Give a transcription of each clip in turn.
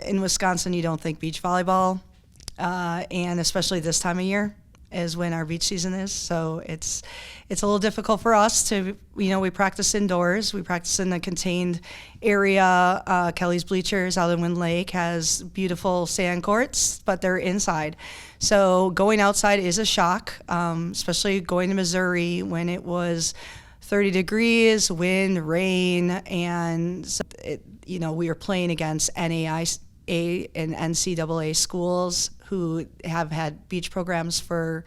In Wisconsin, you don't think beach volleyball, and especially this time of year is when our beach season is. So it's a little difficult for us to, we practice indoors. We practice in a contained area. Kelly's Bleachers out in Wind Lake has beautiful sand courts, but they're inside. So going outside is a shock, especially going to Missouri when it was 30 degrees, wind, rain, and so we were playing against NAIA and NCAA schools who have had beach programs for,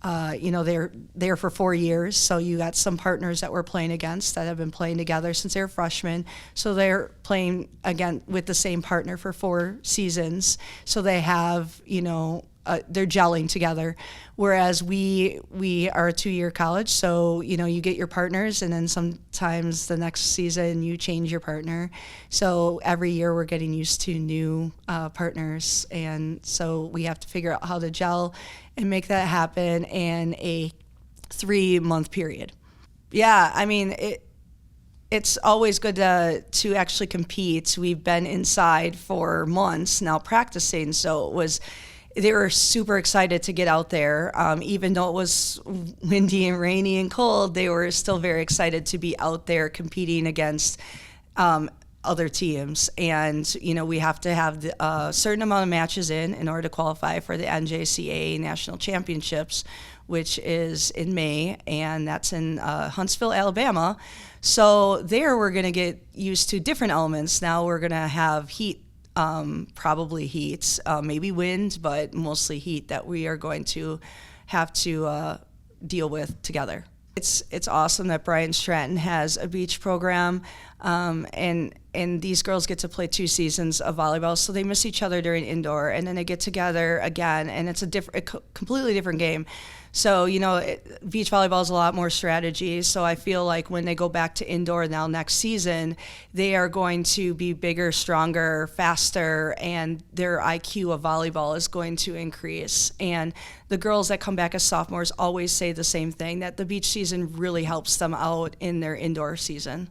they're there for 4 years. So you got some partners that we're playing against that have been playing together since they were freshmen. So they're playing again with the same partner for 4 seasons. So they have, they're gelling together. Whereas we are a 2-year college, so you get your partners, and then sometimes the next season you change your partner. So every year we're getting used to new partners, and so we have to figure out how to gel and make that happen in a 3-month period. Yeah, I mean it's always good to actually compete. We've been inside for months now practicing, so they were super excited to get out there. Even though it was windy and rainy and cold, they were still very excited to be out there competing against other teams. And, we have to have a certain amount of matches in order to qualify for the NJCAA National Championships, which is in May, and that's in Huntsville, Alabama. So there we're going to get used to different elements. Now we're going to have heat. Probably heat, maybe wind, but mostly heat that we are going to have to deal with together. It's awesome that Bryan Stratton has a beach program, and these girls get to play 2 seasons of volleyball, so they miss each other during indoor, and then they get together again, and it's a completely different game. So, beach volleyball is a lot more strategy, so I feel like when they go back to indoor now next season, they are going to be bigger, stronger, faster, and their IQ of volleyball is going to increase. And the girls that come back as sophomores always say the same thing, that the beach season really helps them out in their indoor season.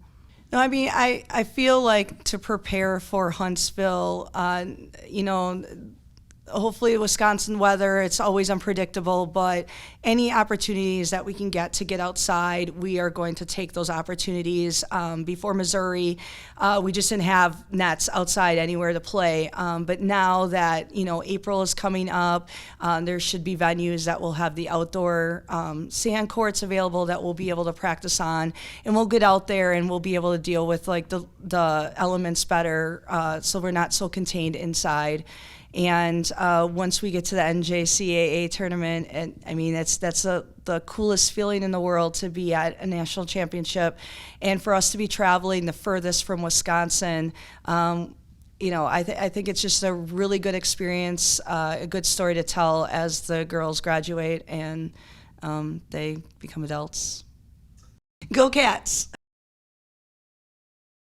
No, I mean, I feel like to prepare for Huntsville, hopefully Wisconsin weather, it's always unpredictable, but any opportunities that we can get to get outside, we are going to take those opportunities. Before Missouri, we just didn't have nets outside anywhere to play. But now that, April is coming up, there should be venues that will have the outdoor sand courts available that we'll be able to practice on. And we'll get out there and we'll be able to deal with like the elements better, so we're not so contained inside. And once we get to the NJCAA tournament, and I mean that's the coolest feeling in the world to be at a national championship, and for us to be traveling the furthest from Wisconsin. I think it's just a really good experience, a good story to tell as the girls graduate and they become adults. Go Cats!